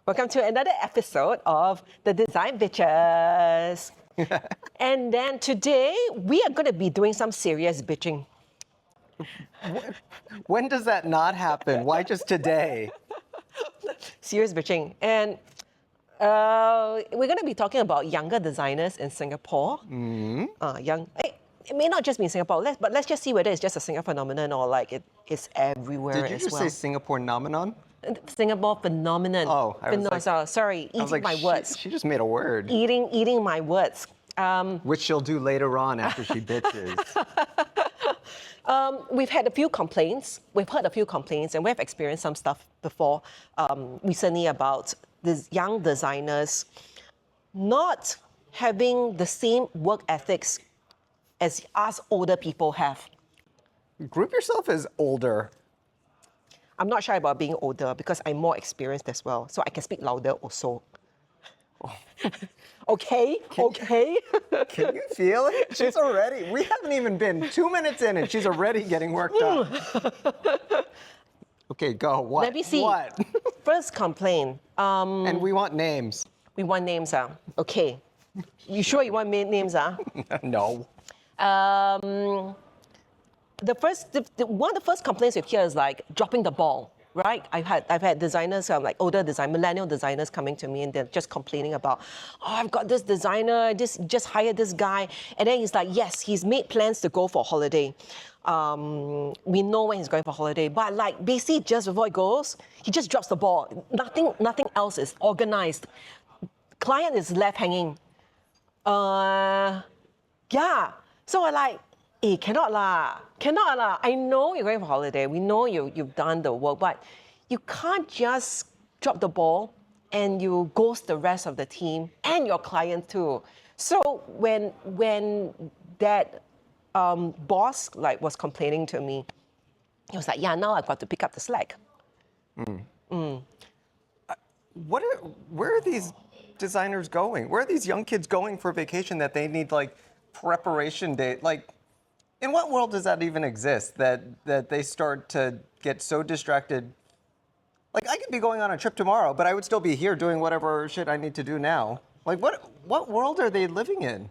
Welcome to another episode of the Design Bitches. And then today, we are going to be doing some serious bitching. When does that not happen? Why just today? Serious bitching. And we're going to be talking about younger designers in Singapore. It may not just be in Singapore, but let's just see whether it's just a Singapore phenomenon or like it's everywhere as well. Did you just say Singapore phenomenon? Singapore phenomenon. Oh, I was like, sorry, eating my words. She just made a word. Eating my words. Which she'll do later on after she bitches. We've had a few complaints. We've heard a few complaints, and we've experienced some stuff before recently about these young designers not having the same work ethics as us older people have. Group yourself as older. I'm not shy about being older because I'm more experienced as well, so I can speak louder also. Okay. Can you feel it? She's already, we haven't even been 2 minutes in and she's already getting worked up. Okay, go. What? Let me see. What? First complaint. And we want names. We want names, Okay. You sure you want names, No. One of the first complaints we hear is like dropping the ball, right? I've had designers, like older millennial designers coming to me and they're just complaining about, I've got this designer, just hired this guy. And then he's like, yes, he's made plans to go for holiday. We know when he's going for holiday, but like basically just before he goes, he just drops the ball. Nothing else is organized. Client is left hanging. Yeah. So I like, cannot lah. I know you're going for holiday. We know you've done the work, but you can't just drop the ball and you ghost the rest of the team and your client too. So when that boss like was complaining to me, he was like, yeah, now I've got to pick up the slack. Where are these designers going? Where are these young kids going for vacation that they need like preparation day? Like, in what world does that even exist, that they start to get so distracted? Like, I could be going on a trip tomorrow, but I would still be here doing whatever shit I need to do now. Like, what world are they living in?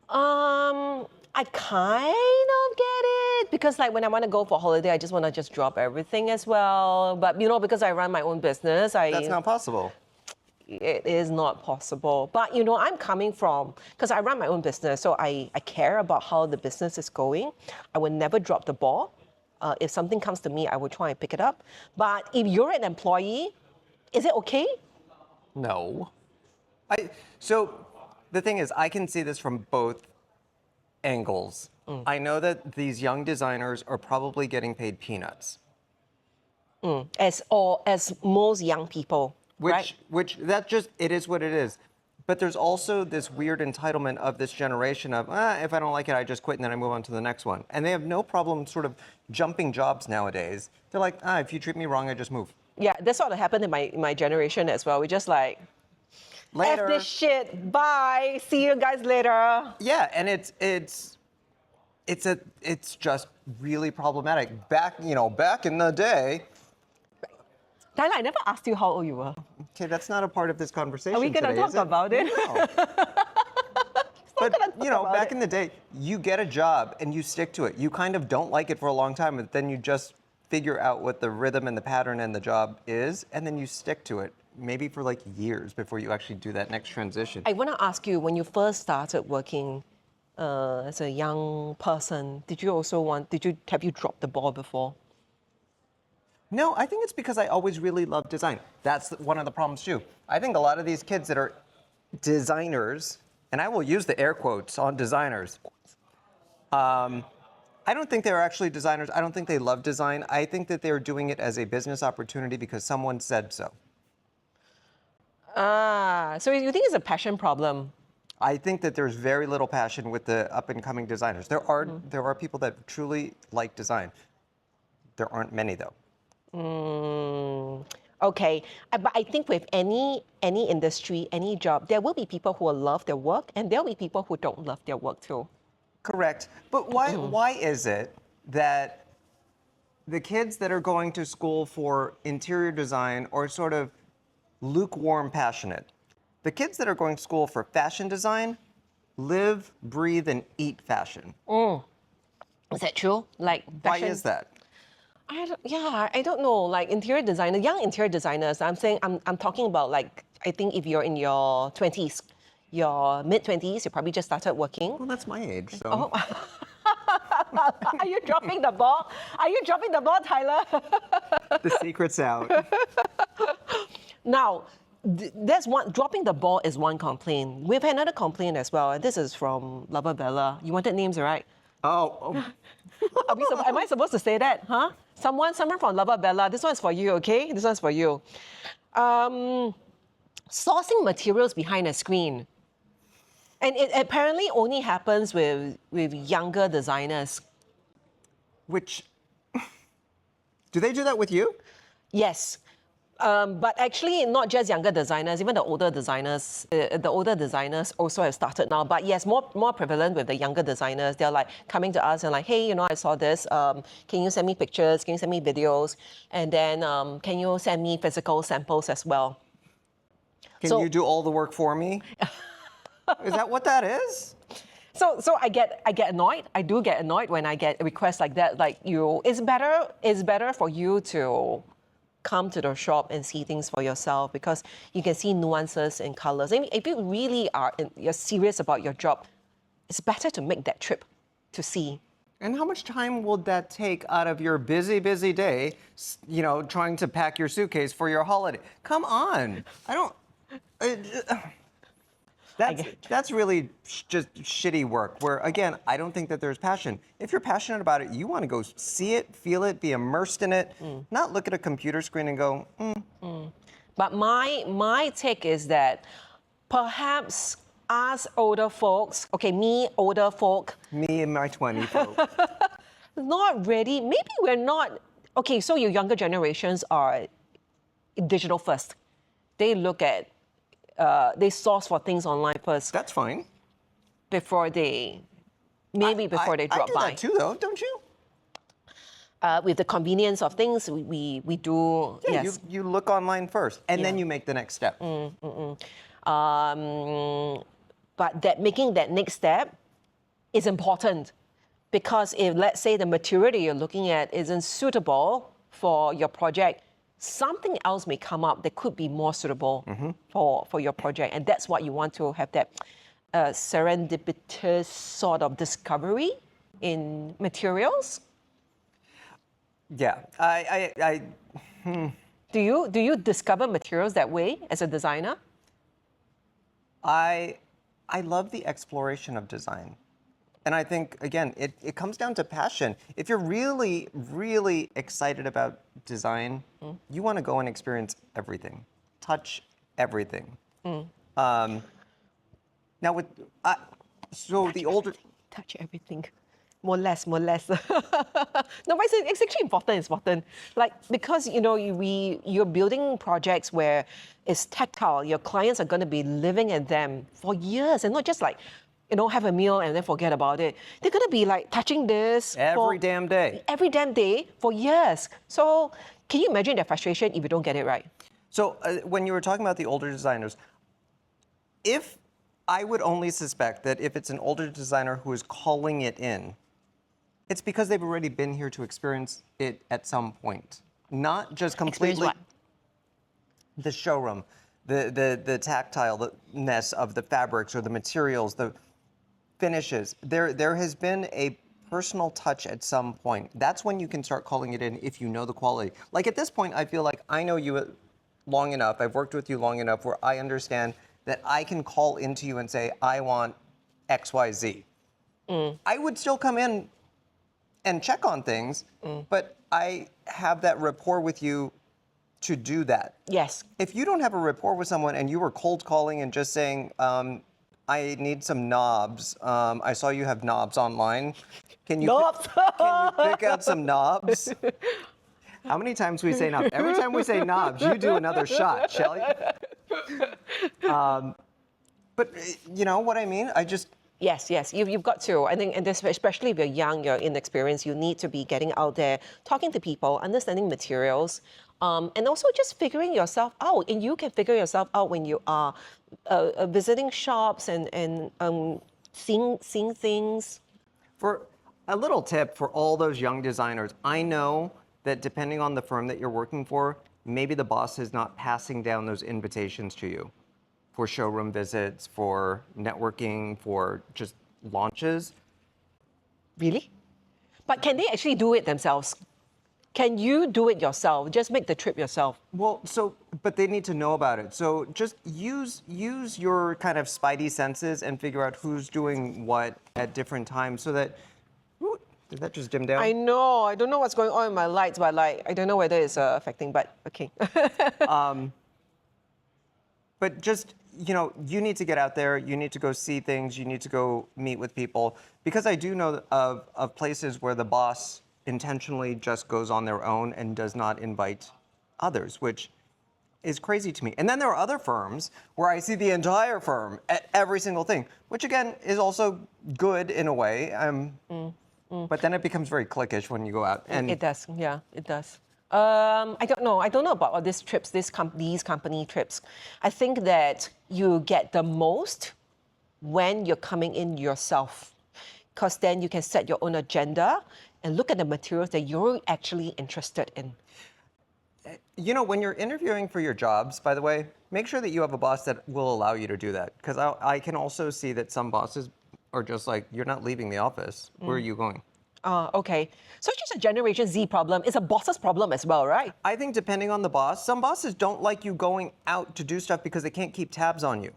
I kind of get it, because like when I want to go for holiday, I just want to just drop everything as well. But because I run my own business, That's not possible. It is not possible. But I'm coming from, because I run my own business, so I care about how the business is going. I will never drop the ball. If something comes to me, I will try and pick it up. But if you're an employee, is it okay? No. So the thing is, I can see this from both angles. I know that these young designers are probably getting paid peanuts. As most young people. Which it is what it is. But there's also this weird entitlement of this generation of, if I don't like it, I just quit and then I move on to the next one. And they have no problem sort of jumping jobs nowadays. They're like, if you treat me wrong, I just move. Yeah, that's what happened in my generation as well. We just like, later. F this shit, bye, see you guys later. Yeah, and it's just really problematic. Back in the day. Tyler, I never asked you how old you were. Okay, that's not a part of this conversation. Are we going to talk about it? No. But, back in the day, you get a job and you stick to it. You kind of don't like it for a long time, but then you just figure out what the rhythm and the pattern and the job is, and then you stick to it, maybe for like years before you actually do that next transition. I want to ask you, when you first started working as a young person, have you dropped the ball before? No, I think it's because I always really loved design. That's one of the problems too. I think a lot of these kids that are designers, and I will use the air quotes on designers, I don't think they're actually designers. I don't think they love design. I think that they're doing it as a business opportunity because someone said so. So you think it's a passion problem? I think that there's very little passion with the up-and-coming designers. There are people that truly like design. There aren't many though. Okay, but I think with any industry, any job, there will be people who will love their work, and there will be people who don't love their work too. Correct. But why is it that the kids that are going to school for interior design or sort of lukewarm passionate. The kids that are going to school for fashion design live, breathe, and eat fashion. Is that true? Like Why fashion? is that? I don't know. Like interior designer, young interior designers. I'm talking about like I think if you're in your 20s, your mid 20s, you probably just started working. Well, that's my age, so. Oh. Are you dropping the ball? Are you dropping the ball, Tyler? The secret's out. Now, that's one. Dropping the ball is one complaint. We've had another complaint as well. And this is from Lover Bella. You wanted names, right? Oh, Am I supposed to say that? Huh? Someone from Lover Bella. This one's for you, okay? This one's for you. Sourcing materials behind a screen. And it apparently only happens with younger designers. which, do they do that with you? Yes. But actually, not just younger designers, even the older designers. The older designers also have started now. But yes, more prevalent with the younger designers. They're like coming to us and like, hey, I saw this. Can you send me pictures? Can you send me videos? And then can you send me physical samples as well? Can you do all the work for me? Is that what that is? So I get annoyed. I do get annoyed when I get requests like that. Like it's better for you to come to the shop and see things for yourself because you can see nuances and colors. I mean, if you really you're serious about your job, it's better to make that trip to see. And how much time would that take out of your busy, busy day, trying to pack your suitcase for your holiday? Come on. I don't. That's really just shitty work where, again, I don't think that there's passion. If you're passionate about it, you want to go see it, feel it, be immersed in it, not look at a computer screen and go, But my take is that perhaps us older folks, okay, me, older folk, me and my 20 folk. not ready. Maybe we're not. Okay, so your younger generations are digital first. They look at they source for things online first That's fine. before they drop I do by. that too, though, don't you? With the convenience of things, we do. Yeah, yes. you look online first, and then you make the next step. But making that next step is important because if, let's say, the material that you're looking at isn't suitable for your project, something else may come up that could be more suitable for your project. And that's what you want to have, that serendipitous sort of discovery in materials. Yeah, Do you discover materials that way as a designer? I love the exploration of design. And I think, again, it comes down to passion. If you're really, really excited about design, you want to go and experience everything, touch everything. Now, so the older... Touch everything. More or less. No, but it's actually important. Like, because, you're building projects where it's tactile. Your clients are going to be living in them for years and not just like, have a meal and then forget about it. They're going to be like touching this Every damn day. Every damn day for years. So can you imagine their frustration if you don't get it right? So when you were talking about the older designers, I would only suspect that if it's an older designer who is calling it in, it's because they've already been here to experience it at some point. Not just completely Experience the showroom, the tactileness of the fabrics or the materials, the finishes. There has been a personal touch at some point. That's when you can start calling it in if you know the quality. Like at this point, I feel like I know you long enough, I've worked with you long enough where I understand that I can call into you and say, I want XYZ. I would still come in and check on things, but I have that rapport with you to do that. Yes. If you don't have a rapport with someone and you were cold calling and just saying, I need some knobs. I saw you have knobs online. Can you pick out some knobs? How many times we say knobs? Every time we say knobs, you do another shot, Shelley. But you know what I mean? Yes, you've got to. I think, and especially if you're young, you're inexperienced, you need to be getting out there, talking to people, understanding materials, And also just figuring yourself out. And you can figure yourself out when you are visiting shops and seeing things. For a little tip for all those young designers, I know that depending on the firm that you're working for, maybe the boss is not passing down those invitations to you for showroom visits, for networking, for just launches. Really? But can they actually do it themselves? Can you do it yourself? Just make the trip yourself. Well, but they need to know about it. So just use your kind of spidey senses and figure out who's doing what at different times so that, ooh, did that just dim down? I know. I don't know what's going on in my lights, but like I don't know whether it's affecting. But okay. But just, you need to get out there. You need to go see things. You need to go meet with people. Because I do know of places where the boss intentionally just goes on their own and does not invite others, which is crazy to me. And then there are other firms where I see the entire firm at every single thing, which again is also good in a way. But then it becomes very cliquish when you go out. And It does. Yeah, it does. I don't know. I don't know about all these trips, these company trips. I think that you get the most when you're coming in yourself, because then you can set your own agenda and look at the materials that you're actually interested in. when you're interviewing for your jobs, by the way, make sure that you have a boss that will allow you to do that. Because I can also see that some bosses are just like, you're not leaving the office. Where are you going? Okay. So it's just a Generation Z problem. It's a boss's problem as well, right? I think depending on the boss, some bosses don't like you going out to do stuff because they can't keep tabs on you.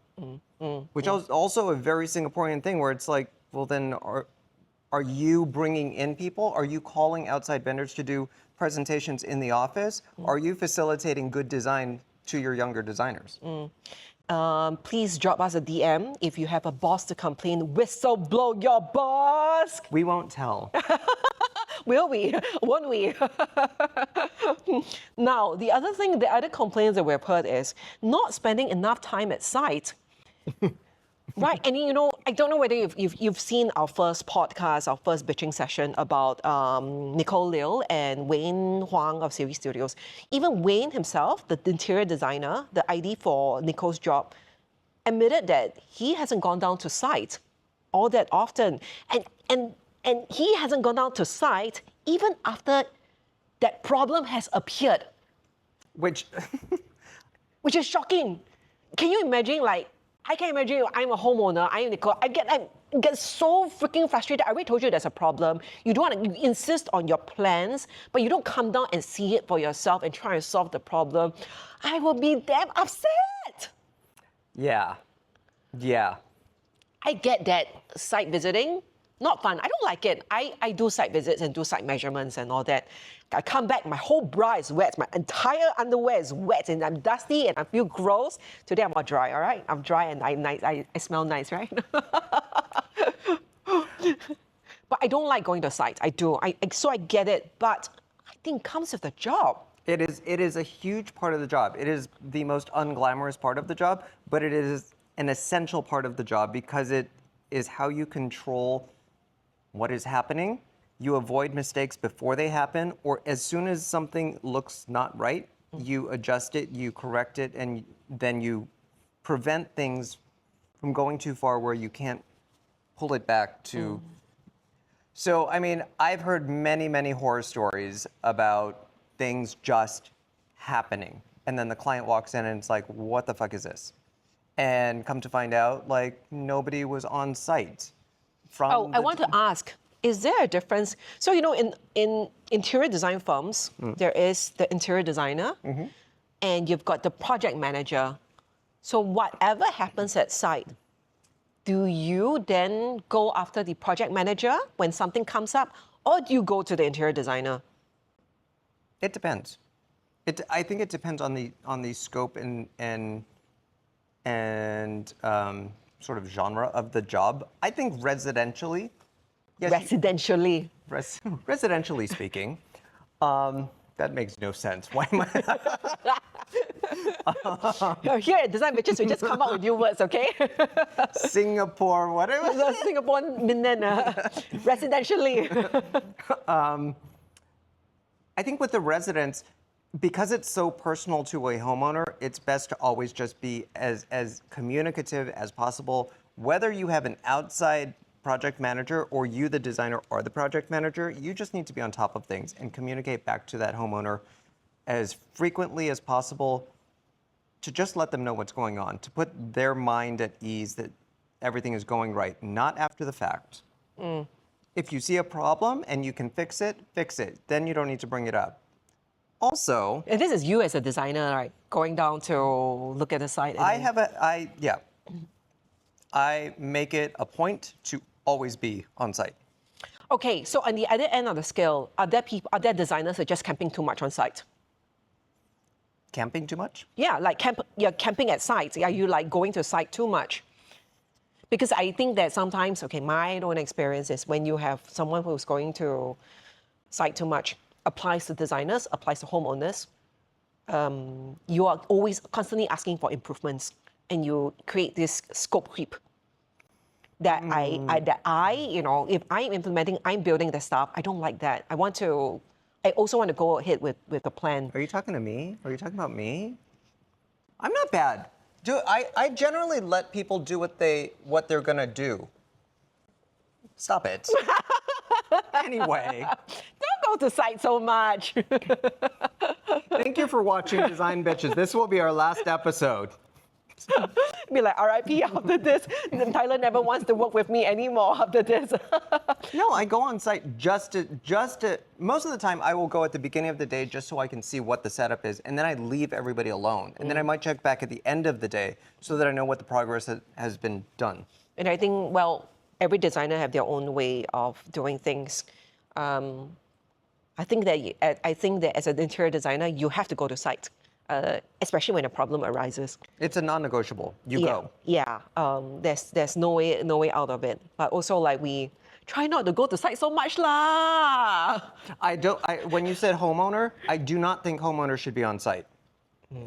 Which is also a very Singaporean thing where it's like, well then, are you bringing in people? Are you calling outside vendors to do presentations in the office? Are you facilitating good design to your younger designers? Please drop us a DM if you have a boss to complain. Whistle blow your boss. We won't tell. Will we? Won't we? Now, the other complaints that we've heard is not spending enough time at site. Right, and I don't know whether you've seen our first podcast, our first bitching session about Nicole Liu and Wayne Huang of Series Studios. Even Wayne himself, the interior designer, the ID for Nicole's job, admitted that he hasn't gone down to site all that often, and he hasn't gone down to site even after that problem has appeared, Which which is shocking. Can you imagine, I can imagine I'm a homeowner, I'm Nicole, I get so freaking frustrated. I already told you there's a problem. You don't want to, you insist on your plans, but you don't come down and see it for yourself and try and solve the problem. I will be damn upset. Yeah. I get that site visiting, not fun. I don't like it. I do site visits and do site measurements and all that. I come back, my whole bra is wet, my entire underwear is wet, and I'm dusty and I feel gross. Today I'm all dry, all right? I'm dry and I smell nice, right? But I don't like going to sites. I do. So I get it, but I think it comes with the job. It is a huge part of the job. It is the most unglamorous part of the job, but it is an essential part of the job because it is how you control what is happening. You avoid mistakes before they happen, or as soon as something looks not right, you adjust it, you correct it, and then you prevent things from going too far where you can't pull it back to. So, I mean, I've heard many, many horror stories about things just happening. And then the client walks in and it's like, what the fuck is this? And come to find out, nobody was on site. I want to ask, is there a difference? So, in interior design firms, there is the interior designer, and you've got the project manager. So whatever happens at site, do you then go after the project manager when something comes up, or do you go to the interior designer? It depends. I think it depends on the scope and sort of genre of the job. I think residentially. Yes, residentially speaking, that makes no sense. Why am I? Here at Design Betches, we just come up with new words, okay? Singapore, whatever. Singapore, residentially. I think with the residents, because it's so personal to a homeowner, it's best to always just be as communicative as possible. Whether you have an outside project manager or you, the designer, are the project manager, you just need to be on top of things and communicate back to that homeowner as frequently as possible to just let them know what's going on, to put their mind at ease that everything is going right, not after the fact. If you see a problem and you can fix it, then you don't need to bring it up. Also, And this is you as a designer, right? Going down to look at the site. I make it a point to always be on site. Okay, so on the other end of the scale, are there designers who are just camping too much on site? Camping too much? Yeah, like you're camping at sites. Are you like going to site too much? Because I think that sometimes, okay, my own experience is when you have someone who's going to site too much, applies to designers, applies to homeowners. You are always constantly asking for improvements, and you create this scope creep. That if I'm implementing, I'm building the stuff. I don't like that. I also want to go ahead with a plan. Are you talking to me? Are you talking about me? I'm not bad. I generally let people do what they're gonna do. Stop it. Anyway. Don't go to site so much. Thank you for watching Design Betches. This will be our last episode. Be like, RIP after this. Tyler never wants to work with me anymore after this. No, I go on site just to, most of the time I will go at the beginning of the day just so I can see what the setup is, and then I leave everybody alone. And then I might check back at the end of the day so that I know what the progress has been done. And I think, well, every designer have their own way of doing things. I think that as an interior designer, you have to go to site. Especially when a problem arises. It's a non-negotiable. You go. Yeah, there's no way out of it. But also, like, we try not to go to site so much lah. When you said homeowner, I do not think homeowners should be on site.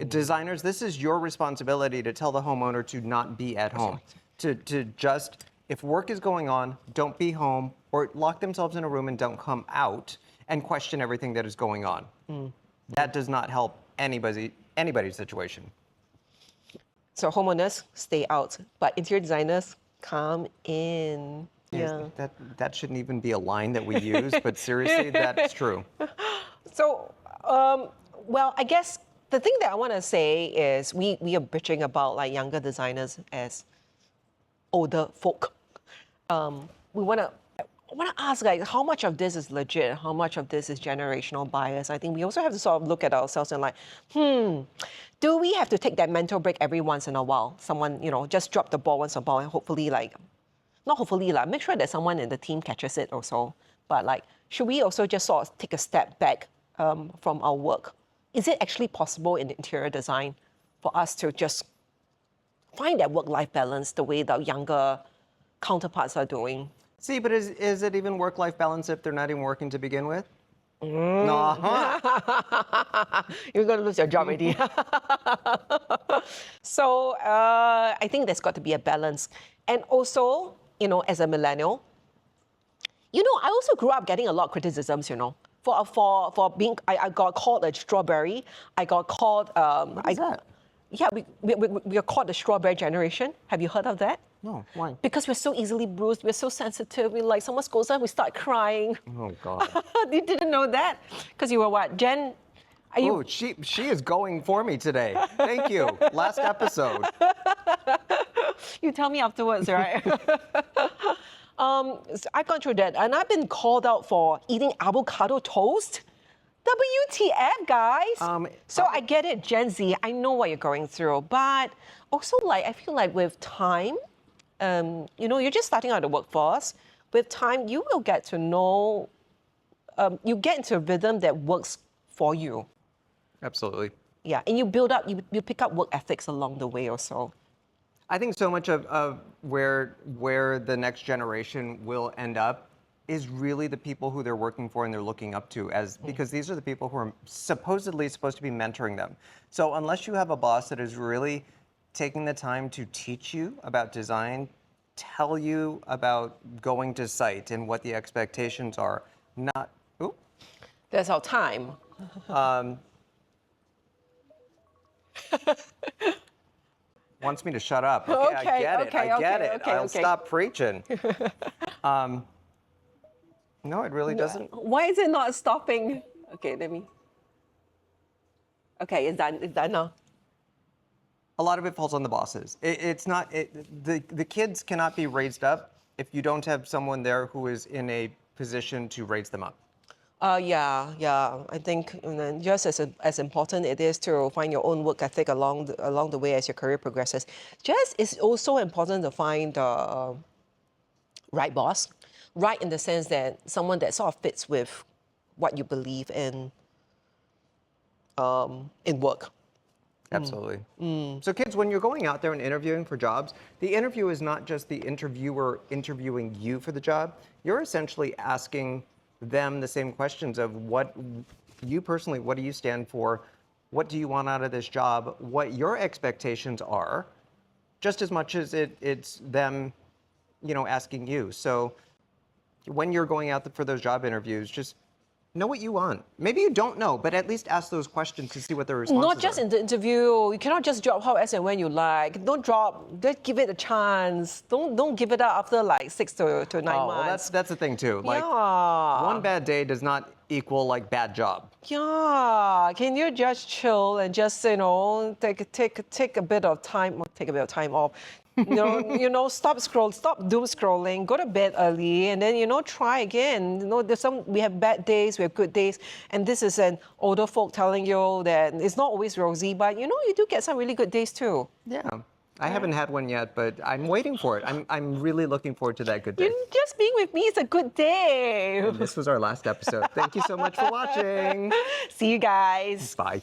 Designers, this is your responsibility to tell the homeowner to not be at home. To just, if work is going on, don't be home, or lock themselves in a room and don't come out and question everything that is going on. That does not help anybody's situation. So homeowners, stay out. But interior designers, come in. Yeah. That shouldn't even be a line that we use, but seriously, that's true. So, well, I guess the thing that I want to say is we are bitching about like younger designers as older folk. I want to ask, like, how much of this is legit? How much of this is generational bias? I think we also have to sort of look at ourselves and like, do we have to take that mental break every once in a while? Someone, just drop the ball once in a while and hopefully, make sure that someone in the team catches it also. But like, should we also just sort of take a step back from our work? Is it actually possible in interior design for us to just find that work-life balance the way the younger counterparts are doing? See, but is it even work-life balance if they're not even working to begin with? No. You're going to lose your job already. So I think there's got to be a balance. And also, as a millennial, I also grew up getting a lot of criticisms, for being, I got called a strawberry. I got called... What is that? Yeah, we are called the strawberry generation. Have you heard of that? No, why? Because we're so easily bruised, we're so sensitive. We like someone goes up, we start crying. Oh God! You didn't know that? Because you were what, Jen? Are you? Oh, she is going for me today. Thank you. Last episode. You tell me afterwards, right? So I've gone through that, and I've been called out for eating avocado toast. WTF, guys? So I get it, Gen Z. I know what you're going through, but also I feel like with time. You're just starting out the workforce. With time, you will get to know, you get into a rhythm that works for you. Absolutely. Yeah, and you build up, you pick up work ethics along the way also. I think so much of where the next generation will end up is really the people who they're working for and they're looking up to, because these are the people who are supposedly supposed to be mentoring them. So unless you have a boss that is really taking the time to teach you about design, tell you about going to site and what the expectations are, That's our time. Wants me to shut up. Okay, I get it. I get it. I'll stop preaching. No, it really doesn't. Why is it not stopping? Okay, let me. Okay, it's done. It's done now. A lot of it falls on the bosses. It's not, the kids cannot be raised up if you don't have someone there who is in a position to raise them up. Yeah. I think just as important it is to find your own work ethic along the way as your career progresses. Just it's also important to find the right boss, right in the sense that someone that sort of fits with what you believe in work. Absolutely. So kids, when you're going out there and interviewing for jobs, the interview is not just the interviewer interviewing you for the job. You're essentially asking them the same questions of what you personally, what do you stand for? What do you want out of this job? What your expectations are, just as much as it's them, asking you. So when you're going out for those job interviews, just know what you want. Maybe you don't know, but at least ask those questions to see what their responses are. Not just in the interview. You cannot just drop how as and when you like. Don't give it a chance. Don't give it up after like 6 to 9 months. Well, that's the thing too. Like Yeah. one bad day does not equal like bad job. Yeah, can you just chill and just take a bit of time, take a bit of time off. Stop doom scrolling, go to bed early, and then try again. We have bad days, we have good days, and this is an older folk telling you that it's not always rosy, but you do get some really good days too. Yeah. I haven't had one yet, but I'm waiting for it. I'm really looking forward to that good day. Just being with me is a good day. And this was our last episode. Thank you so much for watching. See you guys. Bye.